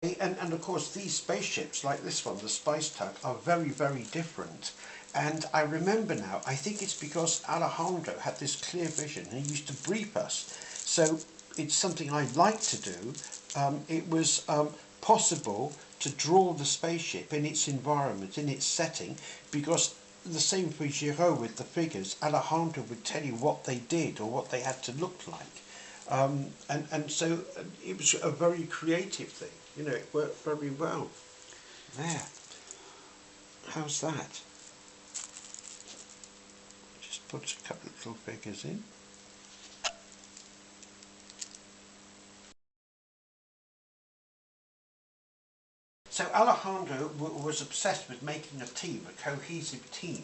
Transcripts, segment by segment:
And of course these spaceships, like this one, the Spice Tug, are very, very different. And I remember now, I think it's because Alejandro had this clear vision and he used to brief us. So it's something I'd like to do. It was possible to draw the spaceship in its environment, in its setting, because the same for Giraud with the figures, Alejandro would tell you what they did or what they had to look like. And so it was a very creative thing. You know, it worked very well. There. How's that? Just put a couple of little figures in. So Alejandro was obsessed with making a team, a cohesive team.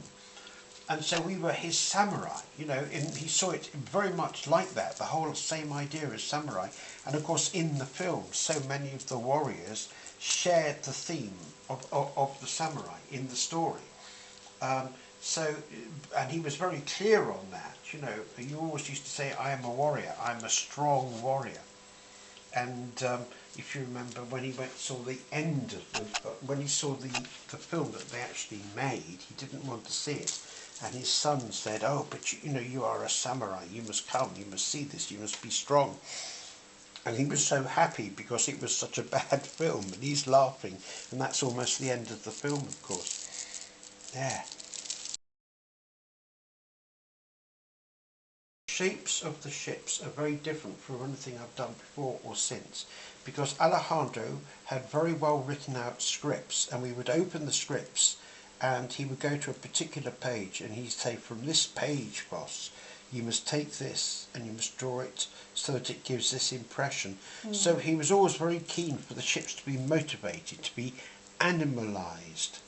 And so we were his samurai, you know, he saw it very much like that, the whole same idea as samurai. And of course in the film, so many of the warriors shared the theme of the samurai in the story. And he was very clear on that, you know, he always used to say, I am a warrior, I'm a strong warrior. And if you remember when he saw the end of when he saw the film that they actually made, he didn't want to see it. And his son said, oh, but you know, you are a samurai, you must come, you must see this, you must be strong. And he was so happy because it was such a bad film, and he's laughing, and that's almost the end of the film, of course. There. Shapes of the ships are very different from anything I've done before or since, because Alejandro had very well written out scripts, and we would open the scripts and he would go to a particular page and he'd say, from this page, boss, you must take this and you must draw it so that it gives this impression. So he was always very keen for the ships to be motivated, to be animalised,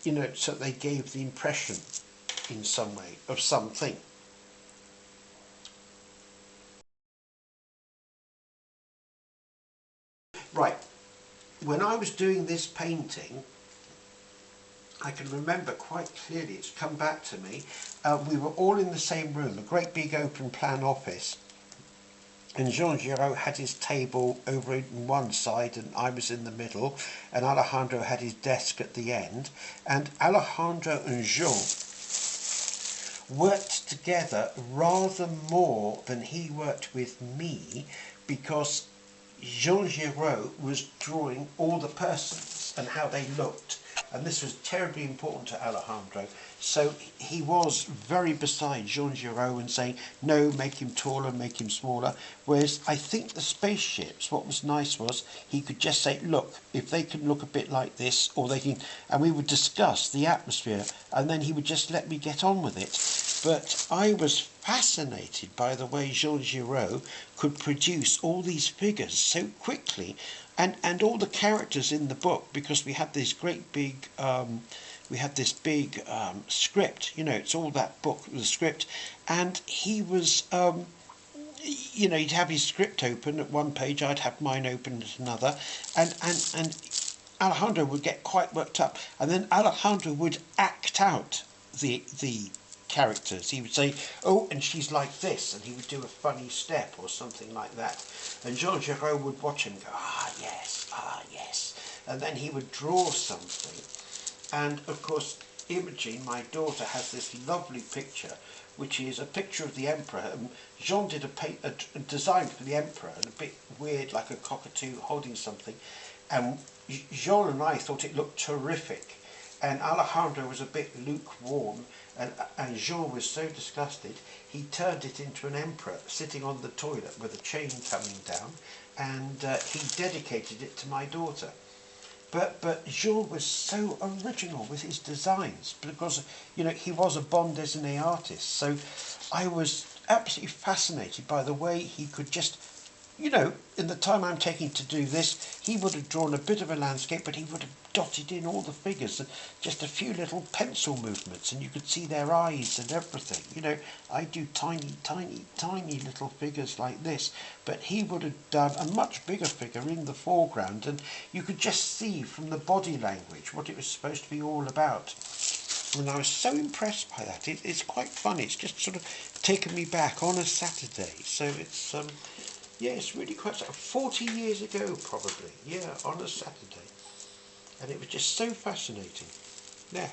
you know, so they gave the impression in some way of something. Right, when I was doing this painting, I can remember quite clearly, it's come back to me, we were all in the same room, a great big open plan office, and Jean Giraud had his table over in one side and I was in the middle, and Alejandro had his desk at the end, and Alejandro and Jean worked together rather more than he worked with me, because Jean Giraud was drawing all the persons and how they looked, and this was terribly important to Alejandro, so he was very beside Jean Giraud and saying, no, make him taller, make him smaller, whereas I think the spaceships, what was nice was he could just say, look, if they can look a bit like this, or they can, and we would discuss the atmosphere, and then he would just let me get on with it. But I was fascinated by the way Jean Giraud could produce all these figures so quickly, and all the characters in the book, because we had this great big script, you know, it's all that book, the script, and he was, you know, he'd have his script open at one page, I'd have mine open at another, and Alejandro would get quite worked up, and then Alejandro would act out the characters. He would say, oh, and she's like this, and he would do a funny step or something like that, and Jean Giraud would watch him go, ah yes, and then he would draw something. And of course Imogen, my daughter, has this lovely picture, which is a picture of the emperor, and Jean did a design for the emperor, and a bit weird, like a cockatoo holding something, and Jean and I thought it looked terrific, and Alejandro was a bit lukewarm, and Jean was so disgusted, he turned it into an emperor sitting on the toilet with a chain coming down, and he dedicated it to my daughter. But Jean was so original with his designs, because, you know, he was a bande dessinée artist, so I was absolutely fascinated by the way he could just, you know, in the time I'm taking to do this, he would have drawn a bit of a landscape, but he would have dotted in all the figures, and just a few little pencil movements, and you could see their eyes and everything. You know, I do tiny little figures like this, but he would have done a much bigger figure in the foreground, and you could just see from the body language what it was supposed to be all about. And I was so impressed by that. It's quite funny. It's just sort of taken me back on a Saturday. So it's Yeah, it's really quite 40 years ago probably, yeah, on a Saturday. And it was just so fascinating. There.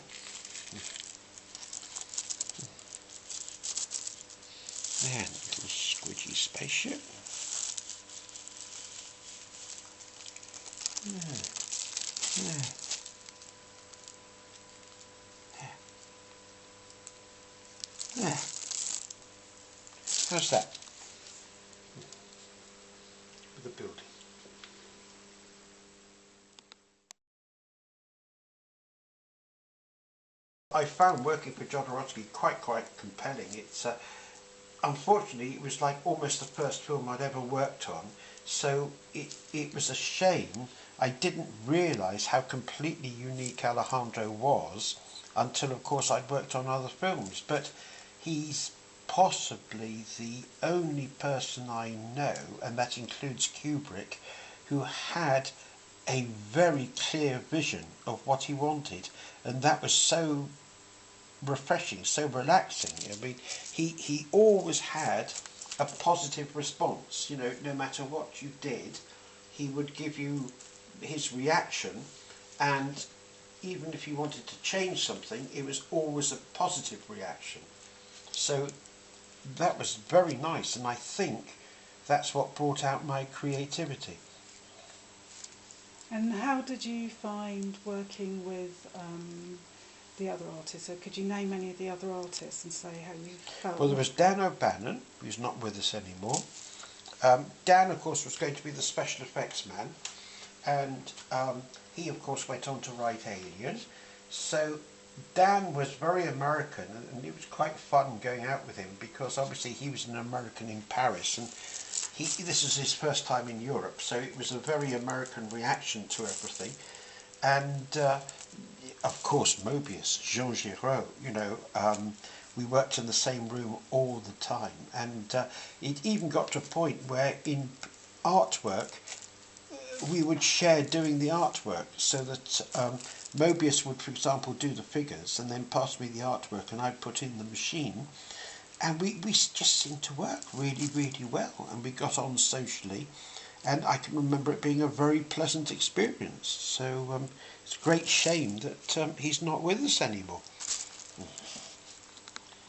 There, little squidgy spaceship. There. There. There. There. How's that? With the building. I found working for Jodorowsky quite compelling. It's unfortunately it was like almost the first film I'd ever worked on, so it was a shame I didn't realise how completely unique Alejandro was until of course I'd worked on other films. But he's possibly the only person I know, and that includes Kubrick, who had a very clear vision of what he wanted, and that was so refreshing, so relaxing. I mean, he always had a positive response, you know, no matter what you did, he would give you his reaction, and even if you wanted to change something, it was always a positive reaction. So that was very nice, and I think that's what brought out my creativity. And how did you find working with the other artists? So could you name any of the other artists and say how you felt? Well, there was Dan O'Bannon, who's not with us anymore. Dan, of course, was going to be the special effects man, and he, of course, went on to write Alien. So Dan was very American, and it was quite fun going out with him because obviously he was an American in Paris, and this was his first time in Europe, so it was a very American reaction to everything. And of course Mobius, Jean Giraud, you know, we worked in the same room all the time, and it even got to a point where in artwork we would share doing the artwork, so that Mobius would, for example, do the figures and then pass me the artwork and I'd put in the machine, and we just seemed to work really well, and we got on socially, and I can remember it being a very pleasant experience. So it's a great shame that he's not with us anymore.